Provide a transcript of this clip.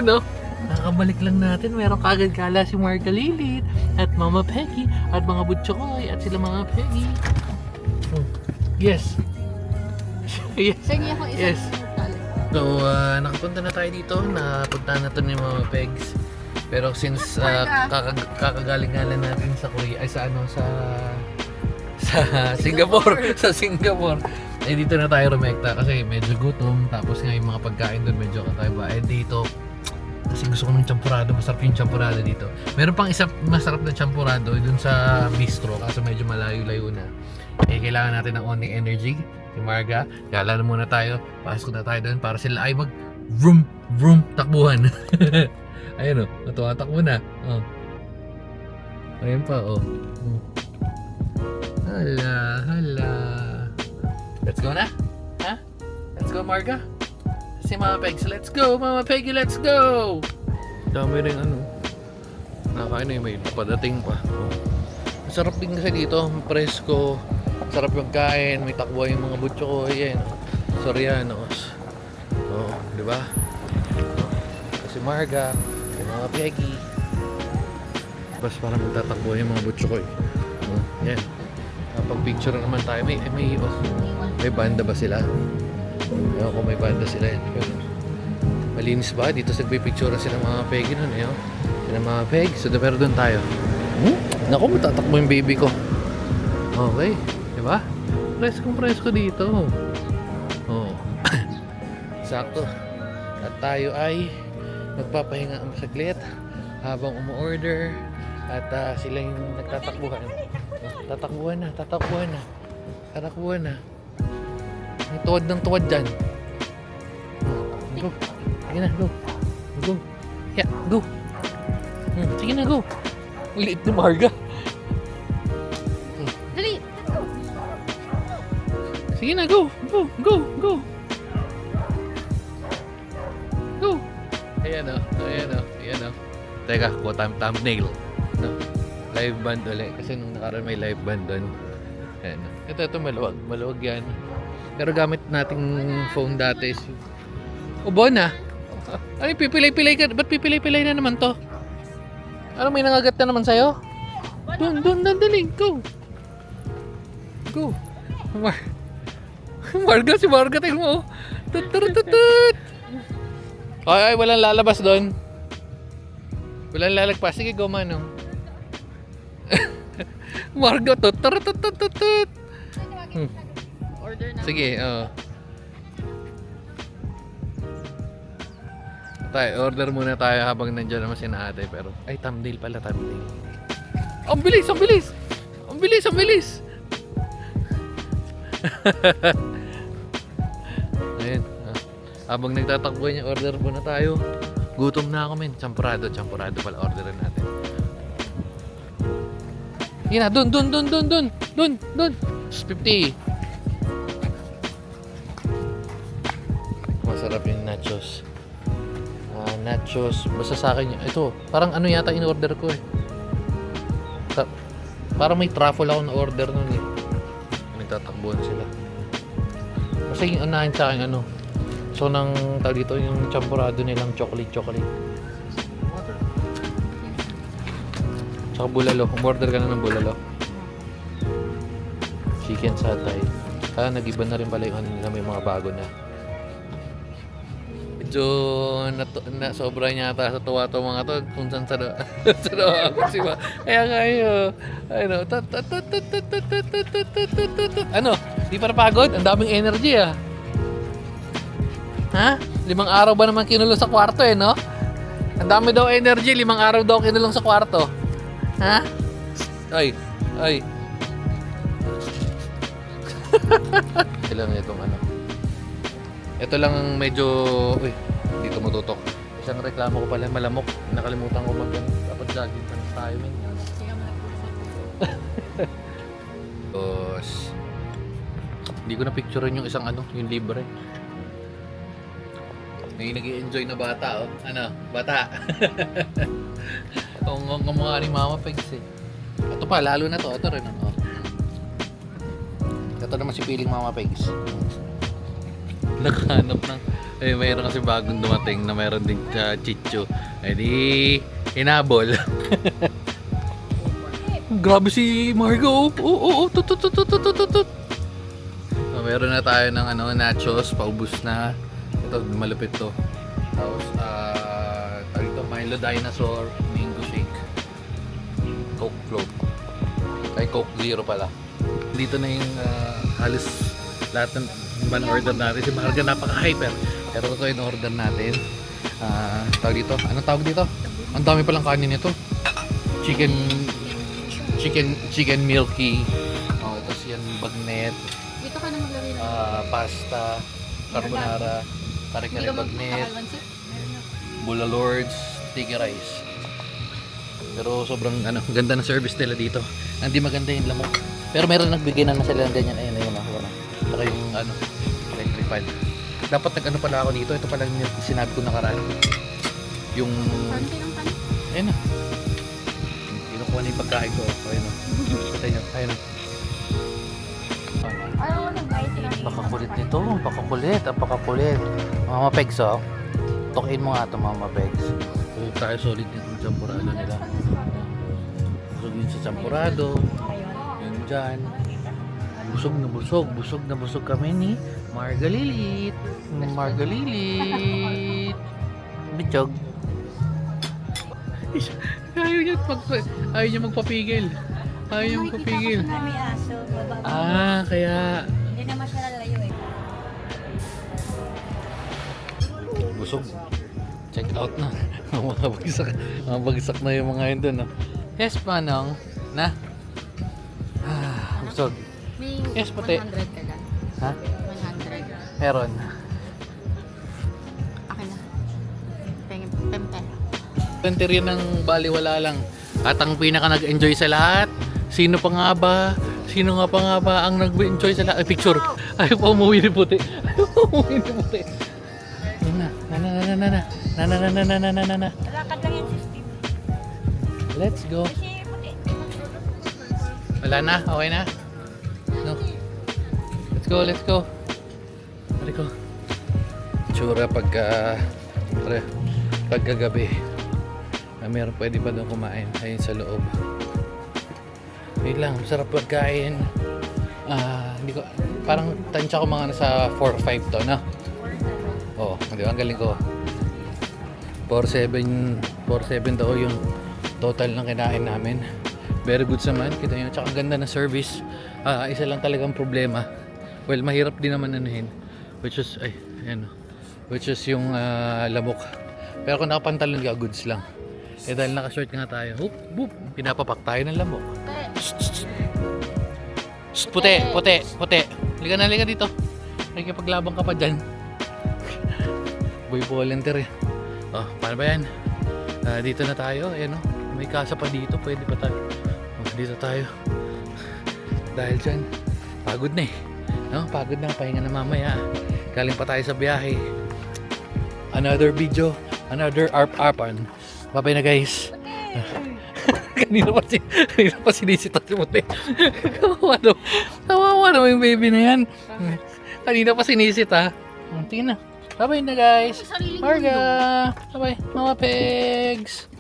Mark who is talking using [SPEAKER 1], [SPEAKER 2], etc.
[SPEAKER 1] Ayun no. Nakakabalik lang natin. Meron kagad kala si Marga Lilit at Mama Peggy at mga Butchokoy at sila mga Peggy. Oh. Yes. Yes.
[SPEAKER 2] Sige ako isang
[SPEAKER 1] Yes. So, nakapunta na tayo dito. Napunta na to ni Mama Pegs. Pero since kakagaling nga lang natin sa Korea, ay sa ano, sa Singapore. Sa Singapore. Eh dito na tayo rumekta kasi medyo gutom. Tapos nga yung mga pagkain doon medyo kakaiba. Eh dito, kasi gusto ko ng champurado. Masarap yung champurado dito. Meron pang isa masarap na champurado dun sa bistro. Kaso medyo malayo-layo na. Eh kailangan natin ng only energy. Si Marga, kaya na muna tayo. Pasok na tayo doon para sila ay mag vroom vroom takbuhan. Ayun o, natuwatakbo na. Oh. Ayun pa oh. Hala, hala. Let's go na? Ha? Let's go Marga? Si Mama Pegs, let's go Mama Peggy, let's go! Dami rin ano. Nakain na yung may padating pa. Oh. Masarap din kasi dito, presko. Sarap yung kain, may takbo yung mga butcho ko, yan. Sorianos. Oo, di ba? Kasi Marga, yung mga Peggy. Tapos parang magtatakbo yung mga butcho ko eh. Oh, yan. Kapag picture naman tayo, may banda ba sila? Ewan ko may banda sila yan. Pero, malinis ba? Dito sa picture sila mga Peggy nun eh. Sila mga Peggy. So, pero doon tayo. Naku, matatakbo yung baby ko. Okay. Diba? Presko dito. Oh. Sakto. At tayo ay magpapahinga ang saglit habang umu-order at sila yung nagtatakbuhan. Tatakbuhan na. May tuwad ng tuwad dyan. Go. Sige na, go. Go. Yeah, go. Sige na, go. Liit na Marga.
[SPEAKER 2] Dali!
[SPEAKER 1] Sige na, go! Go! Go! Go! Go! Ayan o. Teka, ko thumbnail. No? Live band ulit. Kasi nung nakaraan may live band doon. Ayan o. Ito maluwag. Maluwag yan. Pero gamit nating phone dati is... Ubo na! Ay, pipilay-pilay ka. Ba't pipilay-pilay na naman to? Ano, may nangagat na naman sa'yo? Doon, dali. Go! Go! Marga, si Marga, tingnan mo. Tut. Ay, walang lalabas doon. Walang lalagpas. Sige, go man, oh. Marga, tut.
[SPEAKER 2] Order na.
[SPEAKER 1] Sige, oo. Order muna tayo habang nandiyan naman si ate. Pero, ay, thumbnail pala, thumbnail. Ang bilis! Ayun. Habang nagtatakbo niya, order muna tayo. Gutom na ako, men. Champurado pala orderin natin. Yan na, dun. 50. Masarap yung nachos. Nachos. Basta sa akin yun. Ito, parang ano yata in-order ko eh. Parang may truffle ako na order nun eh. Nagtatakbuhan sila. Kasi yung unahin sa akin ano. So nang tawag dito yung champurado nilang chocolate. Tsaka bulalo. Order ka na ng bulalo. Chicken satay. Nag-iba na rin pala yung ano nila, may mga bago na. Medyo sobra niya ata sa tuwa to mga to kung saan sa ako si ba. Kaya kayo. Ano? Ano? Di pa napagod? Ang daming energy ah. Ha? 5 araw ba naman kinulong sa kwarto eh, no? Ang dami daw energy, 5 araw daw kinulong sa kwarto. Ha? Ay. Ilang itong ano. Ito lang ang medyo... Uy, dito tumututok. Isang reklamo ko pala, malamok. Nakalimutan ko dapat jogging pa tayo, men. Tapos... Hindi ko na picturean yung isang ano, yung libre. May nag-i-enjoy na bata, oh. Ano? Bata. Ang mukha ni Mama Pegs, eh. Ito pa, lalo na to. Ito rin, ano. Ito naman si Piling Mama Pegs. Naghanap ng Eh, mayroon kasi bagong dumating na mayroon din chichu. Eh di, hinabol. Grabe si Margo. Oo, tut. So, meron na tayo ng nachos, paubos na. Ito, malupit to. Tapos, tawag ito, Milo Dinosaur, Mango Shake. Coke Float. Ay, Coke Zero pala. Dito na yung halos lahat ng order natin. Si Marga napaka-hyper. Pero ito yung order natin. Tawag dito. Anong tawag dito? Ang dami palang kanin nito. Chicken milky. Oh, tapos yan bagnet.
[SPEAKER 2] Dito ka na maglagay ng
[SPEAKER 1] Pasta, carbonara, kare-kare bagnet, Bula Lords, sticky rice. Pero sobrang ganda ng service nila dito. Hindi maganda yung lamok. Pero meron nagbigay na sila ng ganyan. Ayun. Saka yung electric fan. Dapat pala ako dito. Ito pala yung sinabi ko nakaraan. Yung
[SPEAKER 2] Panty ng panty.
[SPEAKER 1] ayun na. Kinukuha na yung pagkain ko. Ayun na. Patay nyo. Ayun na.
[SPEAKER 2] Ayaw ko nag-bite lang.
[SPEAKER 1] Bakakulit nito. Bakakulit. Mama Pegs, oh. Tokin mo nga ito, Mama Pegs. So, tayo solid nitong champurado nila. Busog yun sa champurado. Yun dyan. Busog na busog kami ni Margalilit. Bichog. Ayaw niya magpapigil.
[SPEAKER 2] May aso, baba.
[SPEAKER 1] Kaya
[SPEAKER 2] Hindi naman siya lalayo eh.
[SPEAKER 1] busog. Check out na. Bagsak na yung mga yun dun. No? Yes, Manong. Na? Busog.
[SPEAKER 2] May
[SPEAKER 1] Yes, puti.
[SPEAKER 2] 100 ka lang.
[SPEAKER 1] Ha?
[SPEAKER 2] 100.
[SPEAKER 1] Meron.
[SPEAKER 2] Akin na. Pempe.
[SPEAKER 1] 20 rin ng baliwala lang. At ang pinaka nag-enjoy sa lahat, sino pa nga ba ang nag-enjoy sa lahat? Ay, picture. Ayaw pa umuwi ni puti. Na.
[SPEAKER 2] Lakad lang yung system.
[SPEAKER 1] Let's go.
[SPEAKER 2] Kasi puti.
[SPEAKER 1] Wala na? Okay na? No. Let's go. Pare ko. Tsura pagkagabi. Meron pwede pa doon kumain. Ayun sa loob. Wait lang, sarap pagkain. Hindi ko, parang tansya ko mga nasa 4-5 to, no? Oo, di ba? Ang galing ko. 4-7 daw yung total ng kinain namin. Very good naman. Kita nyo, tsaka ang ganda na service. Isa lang talagang problema. Well, mahirap din naman anuhin. Which is yung lamok. Pero kung nakapantalon ka, goods lang. Eh dahil naka-short nga tayo, pinapapak tayo ng lamok. Puti. Liga dito. Nakikipaglabang ka pa dyan. Boy volunteer eh. Oh, paano ba yan? Dito na tayo. Ayan oh. May kasa pa dito. Pwede pa tayo. Dito tayo. Dahil dyan, pagod na eh. No? Pagod na. Pahinga na mamaya. Galing pa tayo sa biyahe. Another video. Another arp-arpan. Bye-bye na guys. Kanina pa sinisita si Muti. Kawawa naman yung baby na yan. Kanina pa sinisita. Tingnan na. Bye-bye na guys. Marga. Bye-bye. Mama Pegs.